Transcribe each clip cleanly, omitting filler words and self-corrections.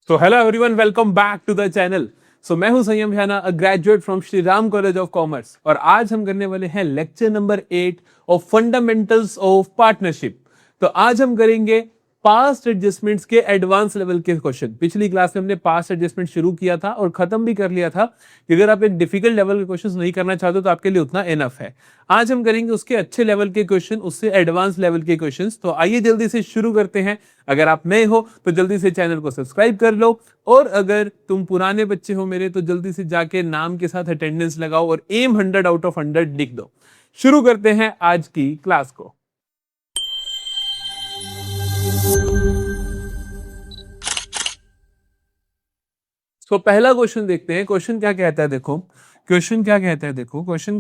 So hello everyone, welcome back to the channel. So मैं हूं संयम भैयाना, a graduate from Shri Ram college of commerce, और आज हम करने वाले हैं lecture number 8 of fundamentals of partnership. तो आज हम करेंगे पास्ट एडजस्टमेंट्स के एडवांस लेवल के क्वेश्चन। पिछली क्लास में हमने पास्ट एडजस्टमेंट शुरू किया था और खत्म भी कर लिया था कि अगर आप एक डिफिकल्ट लेवल के क्वेश्चंस नहीं करना चाहते तो आपके लिए उतना इनफ है। आज हम करेंगे उसके अच्छे लेवल के क्वेश्चन, उससे एडवांस लेवल के क्वेश्चंस। तो आइए जल्दी से शुरू करते हैं। अगर आप नए हो तो जल्दी से चैनल को सब्सक्राइब कर लो, और अगर तुम पुराने बच्चे हो मेरे तो जल्दी से जाके नाम के साथ अटेंडेंस लगाओ और एम 100 आउट ऑफ 100 लिख दो। शुरू करते हैं आज की क्लास को। तो पहला क्वेश्चन देखते हैं। क्वेश्चन क्या कहता है देखो, क्वेश्चन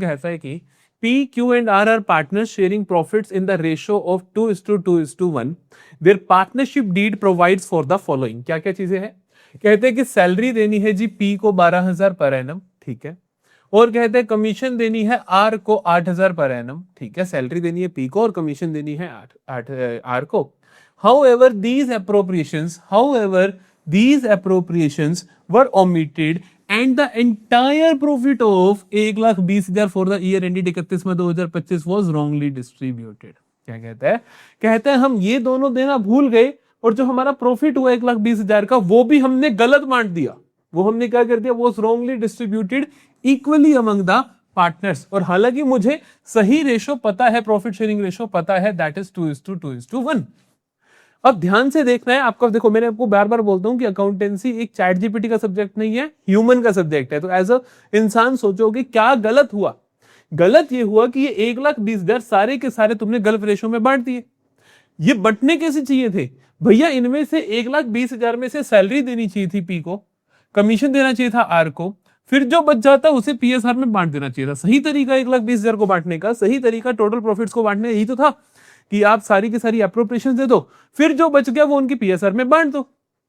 कहता है कि P, Q and R are partners sharing profits in the ratio of 2:2:1. Their partnership deed provides for the following. क्या क्या चीजें हैं? कहते हैं कि सैलरी देनी है जी P को 12,000 पर एनम, ठीक है, और कहते हैं कमीशन देनी है R को 8,000 पर एनम, ठीक है। सैलरी देनी है P को और कमीशन देनी है R को। However, these appropriations were omitted and the entire profit of 1,20,000 for the year ended 31/2025 was wrongly distributed. क्या कहता है? कहता है हम ये दोनों देना भूल गए और जो हमारा प्रॉफिट हुआ 1,20,000 का वो भी हमने गलत बांट दिया। वो हमने क्या कर दिया? was wrongly distributed equally among the partners. और हालांकि मुझे सही रेशो पता है, प्रॉफिट शेयरिंग रेशो पता है, दैट इज 2:2:1। अब ध्यान से देखना है आपका। देखो मैंने आपको बार बार बोलता हूं कि अकाउंटेंसी एक चैट जीपीटी का सब्जेक्ट नहीं है, ह्यूमन का सब्जेक्ट है। तो एज अ इंसान सोचोगे क्या गलत हुआ। गलत ये हुआ कि ये 1,20,000 सारे के सारे तुमने गलत रेशो में बांट दिए। ये बंटने कैसे चाहिए थे भैया? इनमें से 1,20,000 में से सैलरी देनी चाहिए थी पी को, कमीशन देना चाहिए था आर को, फिर जो बच जाता उसे पीएसआर में बांट देना चाहिए था। सही तरीका 1,20,000 को बांटने का, सही तरीका टोटल प्रॉफिट्स को बांटने यही तो था कि आप सारी की सारी एप्रोप्रिएशन दे दो, फिर जो बच गया वो उनकी पीएसआर में बांट दो।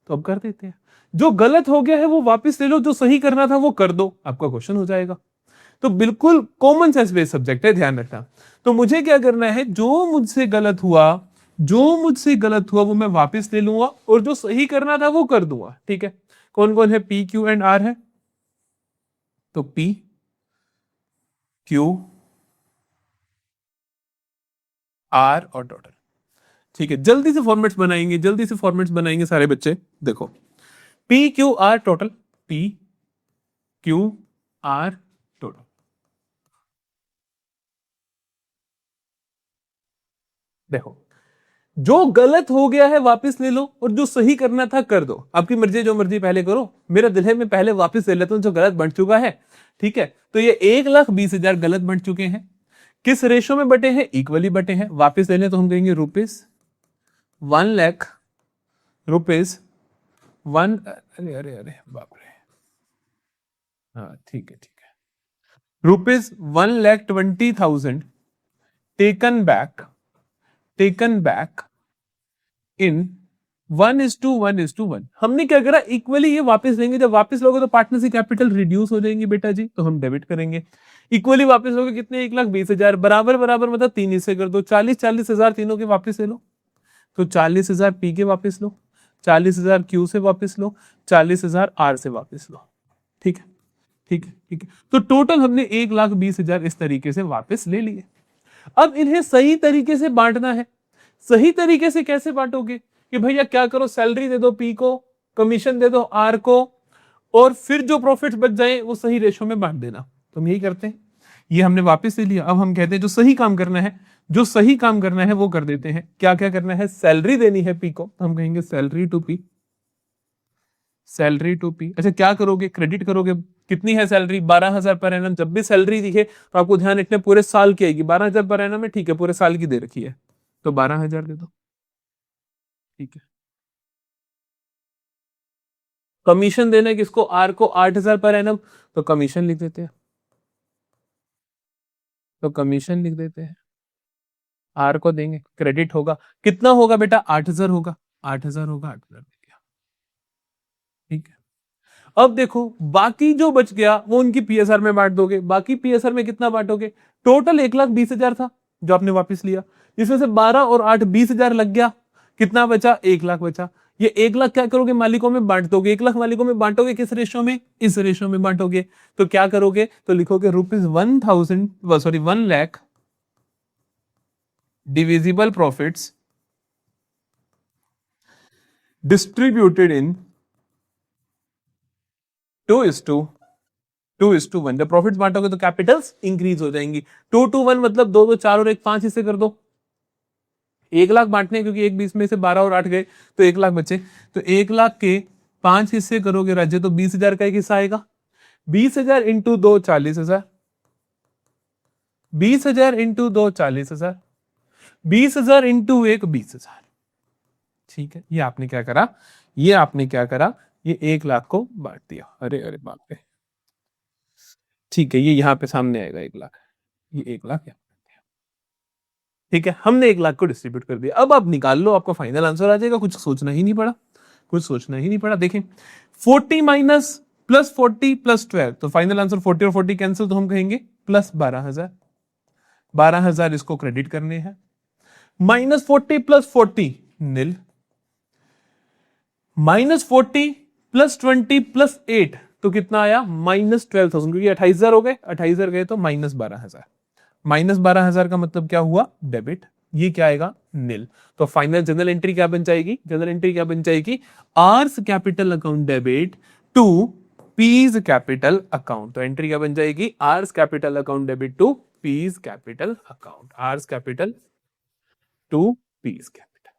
तो अब कर देते हैं। जो गलत हो गया है वो वापस ले लो, जो सही करना था वो कर दो, आपका क्वेश्चन हो जाएगा। तो बिल्कुल कॉमन सेंस बेस्ड सब्जेक्ट है, ध्यान रखना। तो मुझे क्या करना है, जो मुझसे गलत हुआ वो मैं वापस ले लूंगा और जो सही करना था वो कर दूंगा, ठीक है। कौन कौन है? पी, क्यू एंड आर है। तो पी, क्यू, आर और टोटल, ठीक है। जल्दी से फॉर्मेट्स बनाएंगे सारे बच्चे। देखो P Q R total, P Q R total. देखो जो गलत हो गया है वापस ले लो और जो सही करना था कर दो। आपकी मर्जी, जो मर्जी पहले करो। मेरा दिल है मैं पहले वापस ले लेता हूं जो गलत बन चुका है, ठीक है। तो ये 1,20,000 गलत बन चुके हैं। किस रेशो में बटे हैं? इक्वली बटे हैं। वापस लेने तो हम कहेंगे ₹1,00,000 अरे बाप रे, हाँ ठीक है ₹1,20,000 टेकन बैक इन 1:1:1। हमने क्या करा? इक्वली ये वापस लेंगे। जब वापस लोगे तो पार्टनर से कैपिटल रिड्यूस हो जाएंगे बेटा जी, तो हम डेबिट करेंगे। इक्वली वापस लोगे कितने? 1,20,000 बराबर मतलब 3 हिस्से कर दो, 40,000 तीनों के वापस ले लो। तो 40,000 पी के वापस लो, 40,000 क्यू से वापस लो, 40,000 आर से वापस लो, ठीक है। तो टोटल हमने 1,20,000 इस तरीके से वापस ले लिए। अब इन्हें सही तरीके से बांटना है। सही तरीके से कैसे बांटोगे कि भैया क्या करो, सैलरी दे दो पी को, कमीशन दे दो आर को, और फिर जो प्रॉफिट बच जाए वो सही रेशो में बांट देना। तो हम यही करते हैं। ये हमने वापस ले लिया। अब हम कहते हैं जो सही काम करना है वो कर देते हैं। क्या क्या करना है? सैलरी देनी है पी को, तो हम कहेंगे सैलरी टू पी। अच्छा क्या करोगे? क्रेडिट करोगे। कितनी है सैलरी? 12,000 per annum. जब भी सैलरी दिखे तो आपको ध्यान रखना पूरे साल की आएगी। 12,000 पर एनम है, ठीक है, पूरे साल की दे रखी है, तो 12,000 दे दो, ठीक है। कमीशन देना है किसको? आर को 8,000 पर एनम, तो कमीशन लिख देते हैं। आर को देंगे, क्रेडिट होगा। कितना होगा बेटा? 8,000 होगा। 8,000 दे दिया, ठीक है। अब देखो बाकी जो बच गया वो उनकी पीएसआर में बांट दोगे। बाकी पीएसआर में कितना बांटोगे? टोटल 1,20,000 था जो आपने वापस लिया, जिसमें से 12 और 8 20,000 लग गया। कितना बचा? 1,00,000 बचा। ये 1 लाख क्या करोगे, मालिकों में बांट दोगे। 1 लाख मालिकों में बांटोगे किस रेशो में, इस रेशो में बांटोगे। तो क्या करोगे, तो लिखोगे rupees 1 lakh divisible profits distributed in 2:1। जब प्रॉफिट्स बांटोगे तो कैपिटल्स इंक्रीज हो जाएंगी। 2:1 मतलब 2 2 4 और 1 5 हिस्से कर दो। 1 लाख बांटने, क्योंकि 1 20 में से 12 और 8 गए तो 1 लाख बचे। तो 1 लाख के 5 हिस्से करोगे राज्य, तो 20,000 का एक हिस्सा आएगा। 20,000 इंटू 2 40,000, 20,000 इंटू 2 40,000, 20,000 इंटू 1 20,000। ठीक है, ये आपने क्या करा, ये 1 लाख को बांट दिया। अरे अरे बाप रे, ठीक है, ये यहां पे सामने आएगा 1 लाख, ये 1 लाख यहाँ। ठीक है, हमने 1 लाख को डिस्ट्रीब्यूट कर दिया। अब आप निकाल लो, आपका फाइनल आंसर आ जाएगा। कुछ सोचना ही नहीं पड़ा। देखें 40 माइनस प्लस 40 प्लस 12, तो फाइनल आंसर 40 और 40 कैंसिल, तो हम कहेंगे प्लस 12,000। 12,000 इसको क्रेडिट करने हैं। माइनस 40 प्लस 40 निल, माइनस 40 प्लस 20 प्लस 8, तो कितना आया, -12,000, क्योंकि 28,000 हो गए, 28,000 गए तो -12,000। -12,000 का मतलब क्या हुआ, डेबिट। ये क्या आएगा, निल। तो फाइनल जनरल एंट्री क्या बन जाएगी, R's capital account debit to P's capital account. तो एंट्री क्या बन जाएगी, R's capital account debit to P's capital account, R's capital to P's capital.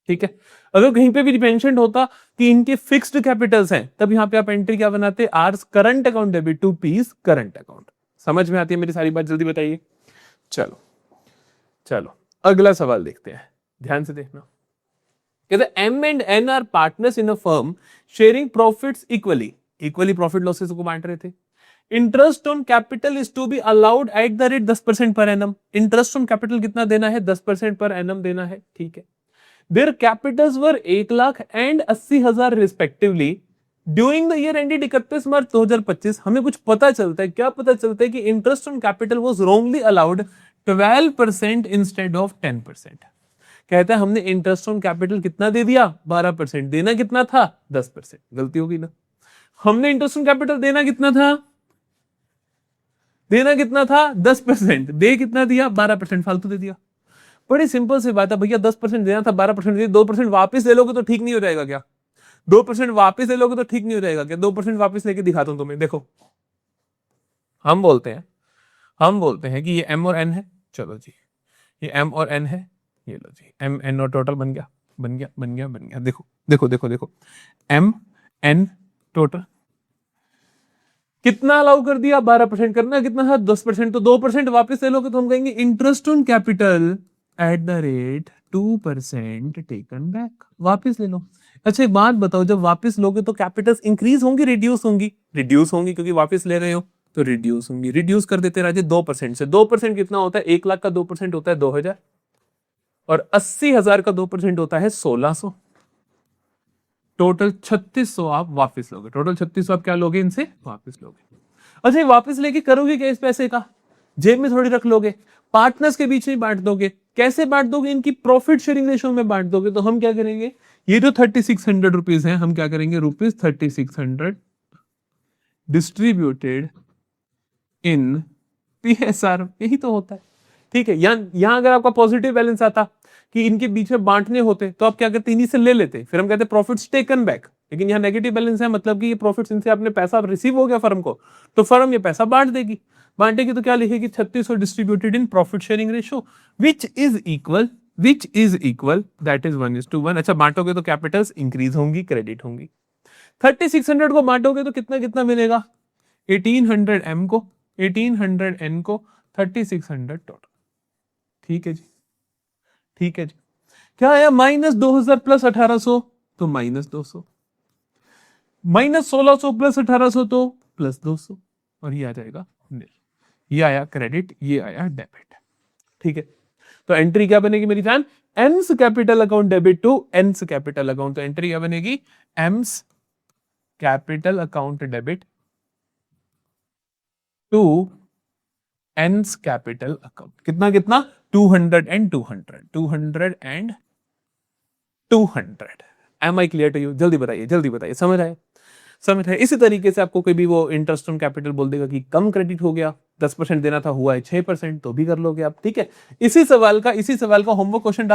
ठीक है, अगर कहीं पे भी मेंशन होता कि इनके फिक्स्ड कैपिटल्स हैं, तब यहां पे आप एंट्री क्या बनाते, R's current account debit to P's current account. समझ में आती है मेरी सारी बात, जल्दी बताइए। चलो अगला सवाल देखते हैं, ध्यान से देखना। कहते M and N R partners in a firm sharing profits equally profit losses को बांट रहे थे। Interest on capital is to be allowed at the rate 10% per annum. Interest on capital कितना देना है, 10% पर एनम देना है। ठीक है, there Capitals were 1 lakh and 80,000 respectively during the year ended 31 मार्च 2025। हमें कुछ पता चलता है, क्या पता चलता है कि interest on capital was wrongly allowed 12% instead of 10%। कहता है हमने इंटरेस्ट ऑन कैपिटल कितना दे दिया, 12%। देना कितना था, 10%। गलती होगी ना, हमने इंटरेस्ट ऑन कैपिटल देना कितना था 10%, दे कितना दिया, 12%, फालतू दे दिया। बड़ी सिंपल सी बात है भैया, 10% देना था, 12% दिया। 2% वापस ले लोगे तो ठीक नहीं हो जाएगा क्या, 2% वापस ले लोगे तो ठीक नहीं हो जाएगा क्या। 2% वापस लेके दिखाता हूं तुम्हें, देखो। हम बोलते हैं कि ये m और n है, चलो जी, ये m और n है, ये लो जी, m n और टोटल बन गया। देखो m n टोटल कितना अलाउ कर दिया, 12% करना, कितना था 10%, तो 2% वापस ले लोगे तो हम कहेंगे interest on capital eight the rate 2% taken back, वापस ले लो। अच्छा एक बात बताओ, जब वापस लोगे तो कैपिटल्स इंक्रीज होंगी रिड्यूस होंगी, क्योंकि वापस ले रहे हो तो रिड्यूस होंगी। रिड्यूस कर देते राजे 2% से। 2% कितना होता है, 1 लाख का 2% होता है 2,000, और 80,000 का 2% होता है 1,600। टोटल 3600 आप वापस लोगे, टोटल 3600 आप क्या लोगे, इनसे वापस लोगे। अच्छा वापस लेके करोगे क्या इस पैसे का, जेब में थोड़ी रख लोगे, पार्टनर्स के बीच में बांट दोगे। कैसे बांट दोगे, इनकी प्रॉफिट शेयरिंग रेशो में बांट दोगे। तो हम क्या करेंगे, ये जो 3600 रुपीज है, हम क्या करेंगे, ₹3600 डिस्ट्रीब्यूटेड इन PSR, यही तो होता है। ठीक है, यहां अगर आपका पॉजिटिव बैलेंस आता कि इनके बीच में बांटने होते, तो आप क्या करते, इन्हीं से ले लेते, फिर हम कहते प्रॉफिट्स टेकन बैक। लेकिन यहाँ नेगेटिव बैलेंस है, मतलब कि ये प्रॉफिट्स इनसे आपने पैसा रिसीव हो गया फर्म को, तो फर्म ये पैसा बांटेगी। तो क्या लिखेगी, 3600 distributed in profit sharing ratio which is equal that is 1:1। अच्छा बांटोगे तो कैपिटल्स इंक्रीज होंगी, क्रेडिट होंगी। 3600 को बांटोगे तो कितना कितना मिलेगा, 1800 m को, 1800 n को, 3600 टोटल। ठीक है जी, क्या आया, -2000 प्लस 1800 तो -200, -1600 प्लस 1800 तो +200, और ये आ जाएगा निल। ये आया क्रेडिट, ये आया डेबिट। ठीक है, तो एंट्री क्या बनेगी मेरी जान, M's capital account debit to N's capital account. तो एंट्री क्या बनेगी, M's capital account debit to N's capital account. कितना कितना, 200 and 200, 200 and 200, am I clear to you? जल्दी बताइए, समझ आए? समझ है? इसी तरीके से आपको कोई भी वो इंटरेस्ट ऑन कैपिटल बोल देगा कि कम क्रेडिट हो गया, 10% देना था, हुआ है 6%, तो भी कर लोगे आप, ठीक है। इसी सवाल का होमवर्क क्वेश्चन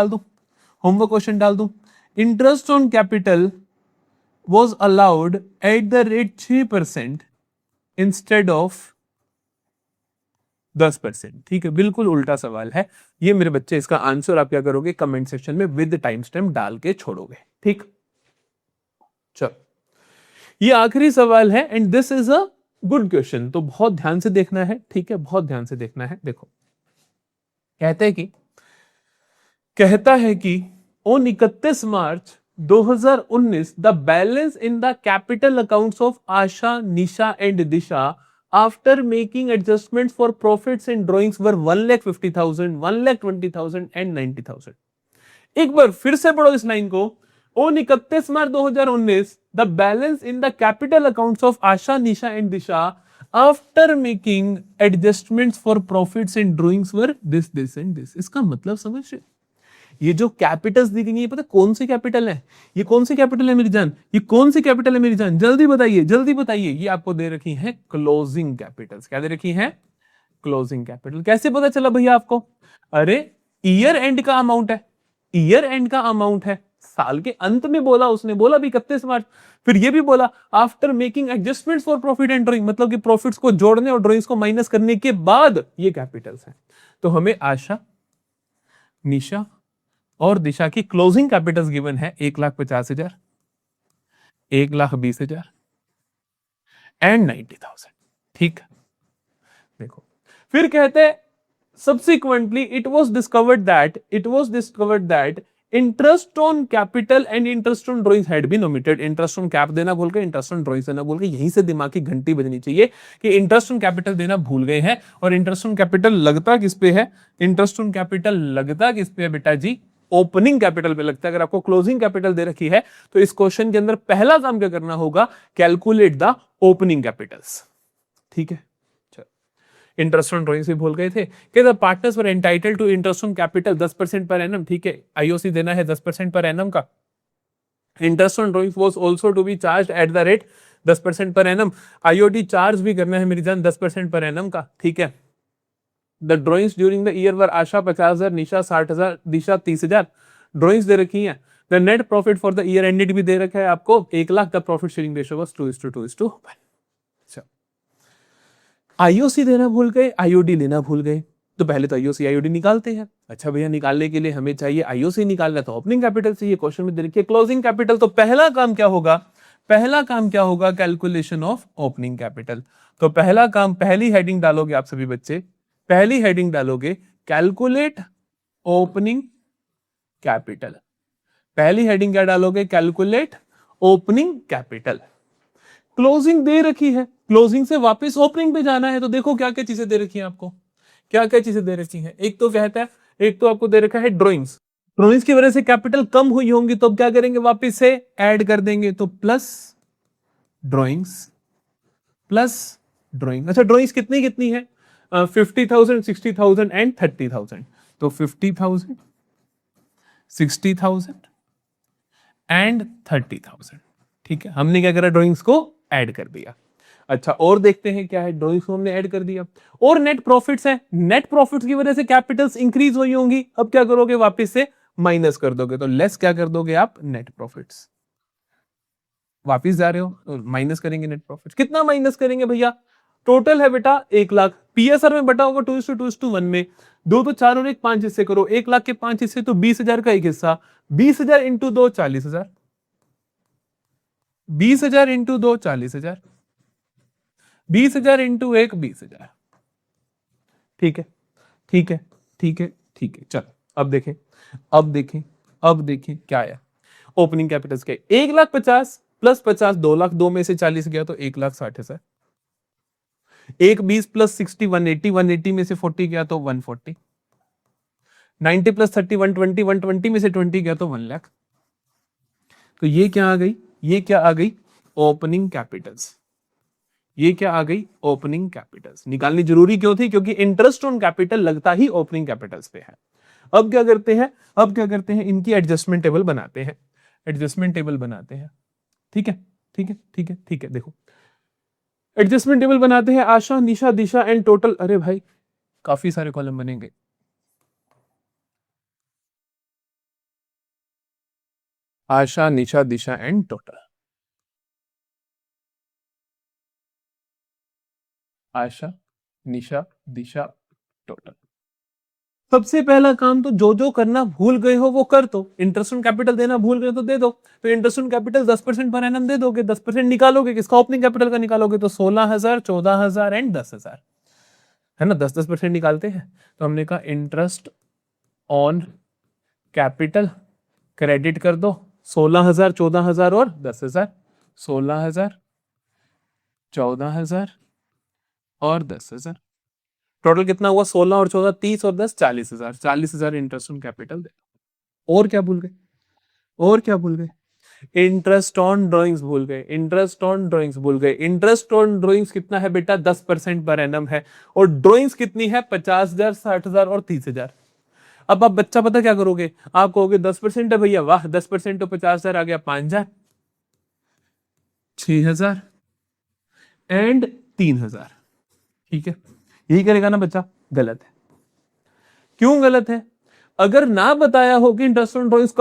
डाल दूं। Interest on capital was allowed at the rate 6% instead of 10%, ठीक है, बिल्कुल उल्टा सवाल है ये मेरे बच्चे। इसका आंसर आप क्या करोगे, कमेंट सेक्शन में विद टाइम स्टैम्प डाल के छोड़ोगे, ठीक। चलो, ये आखिरी सवाल है and this is a good question, तो बहुत ध्यान से देखना है, ठीक है, बहुत ध्यान से देखना है। देखो, कहता है कि on 31 March 2019 the balance in the capital accounts of Asha, Nisha and Disha after making adjustments for profits and drawings were 1,50,000, 1,20,000 and 90,000। एक बार फिर से पढ़ो इस लाइन को। On 31 March 2019 the balance in the capital accounts of Asha, Nisha and Disha after making adjustments for profits and drawings were this and this. इसका मतलब समझ रहे? ये जो कैपिटल्स दी गई है, पता कौन सी कैपिटल है? ये कौन सी कैपिटल है मेरी जान? ये कौन सी कैपिटल है मेरी जान? जल्दी बताइए। ये आपको दे रखी है क्लोजिंग कैपिटल्स। क्या दे रखी है? Closing capital. कैसे पता चला भैया आपको? अरे ईयर एंड का अमाउंट है, साल के अंत में बोला उसने, बोला भी 31 मार्च, फिर ये भी बोला after making adjustments for profit and drawing, मतलब कि प्रॉफिट्स को जोड़ने और ड्रॉइंग्स को माइनस करने के बाद ये कैपिटल्स हैं। तो हमें आशा, निशा और दिशा की क्लोजिंग कैपिटल्स गिवन है 1,50,000, 1,20,000 एंड 90,000, ठीक। देखो, फिर कहते हैं subsequently it was discovered that interest on capital and interest on drawings had been omitted। Interest on cap देना भूल गए, इंटरेस्ट ऑन ड्रॉइंग्स देना भूल गए। यहीं से दिमाग की घंटी बजनी चाहिए कि इंटरेस्ट ऑन कैपिटल देना भूल गए हैं। और इंटरेस्ट ऑन कैपिटल लगता किस पे है? इंटरेस्ट ऑन कैपिटल लगता किस पे है बेटा जी? ओपनिंग कैपिटल पे लगता है। अगर आपको क्लोजिंग कैपिटल दे रखी है तो इस क्वेश्चन के अंदर पहला काम क्या करना होगा? कैलकुलेट द ओपनिंग कैपिटल्स, ठीक है। इंटरेस्ट ऑन ड्रॉइंग्स भी भूल गए थे कि the partners were entitled to interest on capital 10% per annum, ठीक है, आईओसी देना है 10% पर एनम का। Interest on drawings was also to be charged at the rate 10% per annum. IOD charge भी करना है मेरी जान 10% पर एनम का, ठीक है। The drawings during the year were Asha 50,000, Nisha 60,000, Disha 30,000 drawings दे रखी हैं। The net profit for the year ended भी दे रखा है आपको 1,00,000। The profit sharing ratio was 2:2:1। IOC देना भूल गए, आईओडी लेना भूल गए, तो पहले तो आईओसी आईओडी निकालते हैं। अच्छा भैया, निकालने के लिए हमें चाहिए आईओसी निकालना, तो ओपनिंग कैपिटल से ये क्वेश्चन में दे रखी है क्लोजिंग कैपिटल। तो पहला काम क्या होगा? Calculation of opening capital. तो पहला काम, पहली हेडिंग डालोगे आप सभी बच्चे, पहली हेडिंग डालोगे कैलकुलेट ओपनिंग कैपिटल। पहली हेडिंग क्या डालोगे? Calculate opening capital. क्लोजिंग दे रखी है, क्लोजिंग से वापस ओपनिंग पे जाना है, तो देखो क्या क्या चीजें दे रखी हैं आपको, क्या क्या चीजें दे रखी हैं। एक तो कहता है, एक तो आपको दे रखा है ड्रॉइंग्स की वजह से कैपिटल कम हुई होंगी, तो अब क्या करेंगे? वापस से ऐड कर देंगे, तो प्लस ड्रॉइंग्स। अच्छा, ड्रॉइंग्स कितनी है? 50,000, 60,000 एंड 30,000। तो 50,000, 60,000 एंड 30,000, ठीक है। हमने क्या करा? ड्रॉइंग्स को ऐड कर दिया। अच्छा, और देखते हैं क्या है। ड्रॉइंग्स को हमने ऐड कर दिया और नेट प्रॉफिट्स है। नेट प्रॉफिट्स की वजह से कैपिटल्स इंक्रीज हुई होंगी, अब क्या करोगे? वापस से माइनस कर दोगे, तो लेस क्या कर दोगे आप? Net profits. वापस जा रहे हो तो माइनस करेंगे नेट प्रॉफिट्स। कितना माइनस करेंगे भैया? टोटल है बेटा 1,00,000, पीएसआर में बटा होगा 2:2:1 में। 2 तो 4 और 1 5 हिस्से करो, 1,00,000 के 5 हिस्से, तो 20,000 का एक हिस्सा। 20,000 इंटू 2 40,000, 20,000 इंटू 2 40,000, 20,000 इंटू 1 20,000, ठीक है। चलो अब देखें क्या है ओपनिंग कैपिटल्स के। 1,50,000 प्लस 50 2,00,000, 2 में से 40 गया तो 1,60,000। 1,20 प्लस 60 180, 180 में से 40 गया तो 140। 90 प्लस 30 120, 120 में से 20 गया तो 1,00,000। तो ये क्या आ गई? Opening Capitals. ये क्या आ गई? Opening Capitals. निकालनी जरूरी क्यों थी? क्योंकि इंटरेस्ट ऑन कैपिटल लगता ही ओपनिंग कैपिटल्स पे है। अब क्या करते हैं? इनकी एडजस्टमेंट टेबल बनाते हैं। एडजस्टमेंट टेबल बनाते हैं। ठीक है, ठीक है, ठीक है, ठीक है। देखो, एडजस्टमेंट टेबल बनाते हैं, आशा, निशा, दिशा एंड टोटल। अरे भाई काफी सारे कॉलम बनेंगे। Asha, Nisha, Disha and total. Asha, Nisha, Disha, total. सबसे पहला काम तो जो जो करना भूल गए हो वो कर दो। इंटरेस्ट ऑन कैपिटल देना भूल गए तो दे दो। तो interest on capital 10% per annum दे दोगे, 10% निकालोगे, किसका ओपनिंग कैपिटल का निकालोगे, तो 16,000, 14,000 एंड 10,000, है ना। 10-10% निकालते हैं। तो हमने कहा इंटरेस्ट ऑन कैपिटल क्रेडिट कर दो, 16,000, 14,000 और 10,000। 16,000, 14,000 और 10,000। टोटल कितना हुआ, 16 और 14, 30 और 10, 40,000। 40,000 इंटरेस्ट ऑन कैपिटल दे। और क्या भूल गए, और क्या भूल गए, इंटरेस्ट ऑन ड्रॉइंग्स भूल गए, इंटरेस्ट ऑन ड्रॉइंग्स भूल गए। इंटरेस्ट ऑन ड्रॉइंग्स कितना है बेटा, 10% पर एनम है। और ड्रॉइंग्स कितनी है, 50,000, 60,000 और 30,000। अब आप बच्चा पता क्या करोगे, आप कहोगे 10% है भैया, वाह 10% तो 50,000 आ गया, 5,000, 6,000 एंड 3,000। ठीक है, यही करेगा ना बच्चा, गलत है। क्यों गलत है, अगर ना बताया हो कि इंटरेस्ट ऑन ड्रॉइंग्स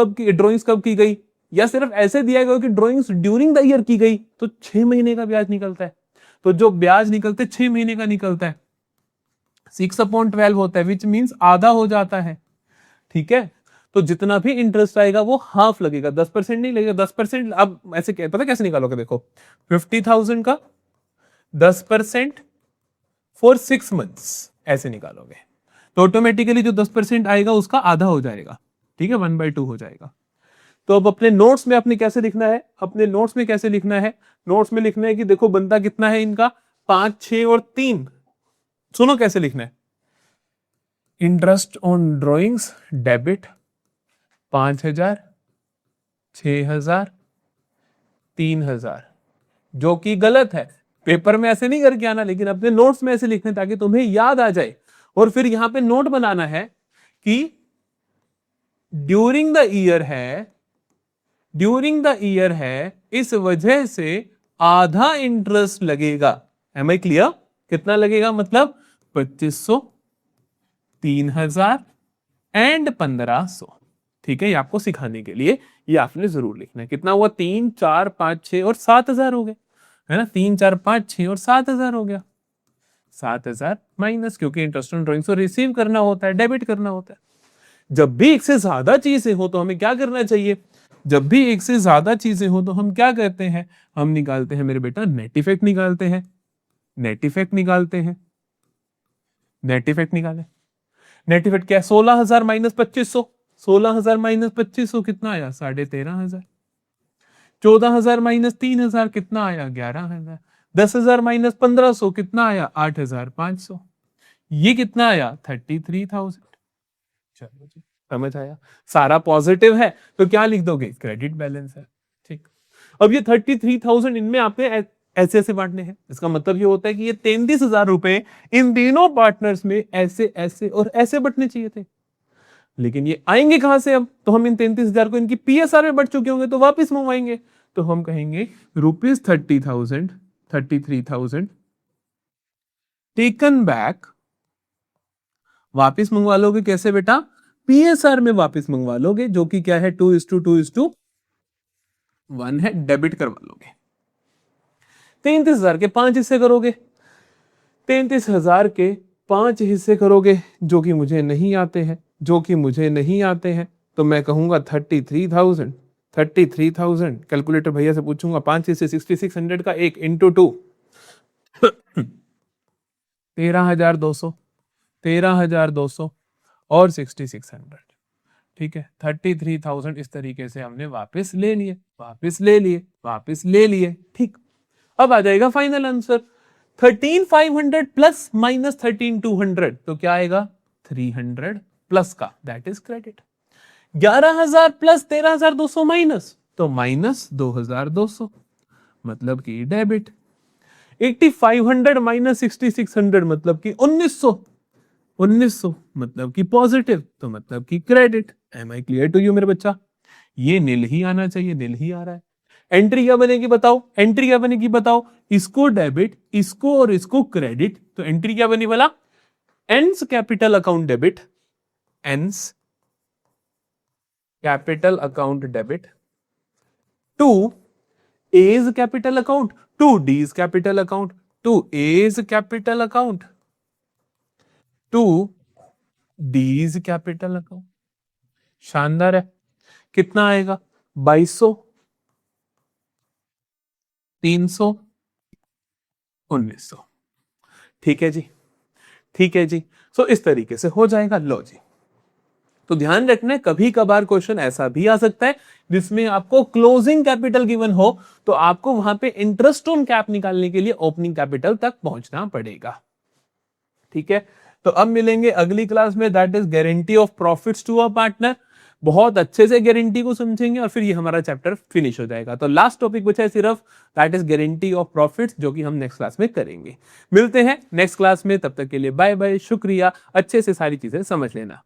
कब की गई, या सिर्फ ऐसे दिया गया हो कि ड्रॉइंग्स ड्यूरिंग द ईयर की गई, तो 6 महीने का ब्याज निकलता है। तो जो ब्याज निकलते 6 महीने का निकलता है, 6/12 होता है, विच मीन्स आधा हो जाता है। ठीक है, तो जितना भी इंटरेस्ट आएगा वो हाफ लगेगा, 10% नहीं लगेगा। 10% अब ऐसे पता कैसे निकालोगे, देखो 50,000 का 10% फॉर 6 मंथ्स ऐसे निकालोगे, तो ऑटोमेटिकली जो 10% आएगा उसका आधा हो जाएगा। ठीक है, 1/2 हो जाएगा। तो अब अपने नोट्स में आपने कैसे लिखना है, अपने नोट्स में कैसे लिखना है, नोट्स में लिखना है कि देखो बनता कितना है इनका, 5, 6 और 3। सुनो कैसे लिखना है, इंटरेस्ट ऑन ड्रॉइंग्स डेबिट 5,000, 6,000, 3,000, जो कि गलत है। पेपर में ऐसे नहीं करके आना, लेकिन अपने नोट्स में ऐसे लिखने ताकि तुम्हें याद आ जाए। और फिर यहां पे नोट बनाना है कि ड्यूरिंग द ईयर है, ड्यूरिंग द ईयर है, इस वजह से आधा इंटरेस्ट लगेगा। एम आई क्लियर, कितना लगेगा, मतलब 2,500, 3,000 एंड 1,500। ठीक है, ये आपको सिखाने के लिए ये आपने जरूर लिखना है। कितना हुआ, 3, 4, 5, 6 और 7,000 हो गए, है ना। 3, 4, 5, 6 और 7,000 हो गया। 7,000 माइनस, क्योंकि इंटरेस्ट ऑन ड्रॉइंग्स को रिसीव करना होता है, डेबिट करना होता है। जब भी एक से ज्यादा चीजें हो तो हमें क्या करना चाहिए, जब भी एक से ज्यादा चीजें हो तो हम क्या करते हैं, हम निकालते हैं मेरे बेटा नेट इफेक्ट निकालते हैं। नेट इफेक्ट निकालते हैं, नेट इफेक्ट निकाले। नेट इफेक्ट क्या है, 16,000 माइनस 2,500, 16,000 माइनस 2,500 कितना आया, 13,500। 14,000 माइनस 3,000 कितना आया, 11,000। 10,000 माइनस 1,500 कितना आया, 8,500। ये कितना आया, 33,000। चलो जी, समझ आया, सारा पॉजिटिव है तो क्या लिख दोगे, क्रेडिट बैलेंस है। ठीक, अब ये 33,000 इनमें आपने ऐसे ऐसे बांटने हैं। इसका मतलब ये होता है कि ये 33,000 रुपए इन तीनों पार्टनर्स में ऐसे ऐसे और ऐसे बंटने चाहिए थे। लेकिन ये आएंगे कहां से, अब तो हम इन 33,000 को इनकी पीएसआर में बढ़ चुके होंगे तो वापस मंगवाएंगे। तो हम कहेंगे ₹30,000, 33,000 टेकन बैक, वापिस मंगवा लोगे। कैसे बेटा, पीएसआर में वापिस मंगवा लोगे, जो कि क्या है, 2:2:1 है, डेबिट करवा लोगे। 33,000 के 5 हिस्से करोगे, 33,000 के 5 हिस्से करोगे, जो कि मुझे नहीं आते हैं, जो कि मुझे नहीं आते हैं। तो मैं कहूंगा 33,000, 33,000 कैलकुलेटर भैया से पूछूंगा, 5 हिस्से 6,600 का 1 इंटू 2, 13,200, 13,200 और 6,600। ठीक है, 33,000 इस तरीके से हमने वापस ले लिए, वापस ले लिए, वापस ले लिए। ठीक, अब आ जाएगा फाइनल आंसर, 13,500 प्लस माइनस 13,200, तो क्या आएगा, 300 प्लस का, that is credit. 11,000 plus 13,200 minus, तो माइनस 2,200, मतलब कि डेबिट। 8,500 माइनस 6,600 मतलब कि 1,900, 1,900 मतलब कि पॉजिटिव, तो मतलब कि credit. Am I clear to you मेरे बच्चा, ये नील ही आना चाहिए, नील ही आ रहा है। एंट्री क्या बनेगी बताओ, एंट्री क्या बनेगी बताओ, इसको डेबिट, इसको और इसको क्रेडिट, तो एंट्री क्या बनी बोला, N's capital account debit, N's capital account debit to A's capital account, to D's capital account, to A's capital account, to D's capital account. शानदार है। कितना आएगा, 2200, 300, 1900। ठीक है जी, ठीक है जी। सो इस तरीके से हो जाएगा। लो जी, तो ध्यान रखना है कभी कभार क्वेश्चन ऐसा भी आ सकता है जिसमें आपको क्लोजिंग कैपिटल गिवन हो, तो आपको वहां पे इंटरेस्ट ऑन कैप निकालने के लिए ओपनिंग कैपिटल तक पहुंचना पड़ेगा। ठीक है, तो अब मिलेंगे अगली क्लास में, that is guarantee of profits to a partner. बहुत अच्छे से गारंटी को समझेंगे और फिर ये हमारा चैप्टर फिनिश हो जाएगा। तो लास्ट टॉपिक बचा है सिर्फ, that is guarantee of profits, जो कि हम नेक्स्ट क्लास में करेंगे। मिलते हैं नेक्स्ट क्लास में, तब तक के लिए बाय बाय, शुक्रिया। अच्छे से सारी चीजें समझ लेना।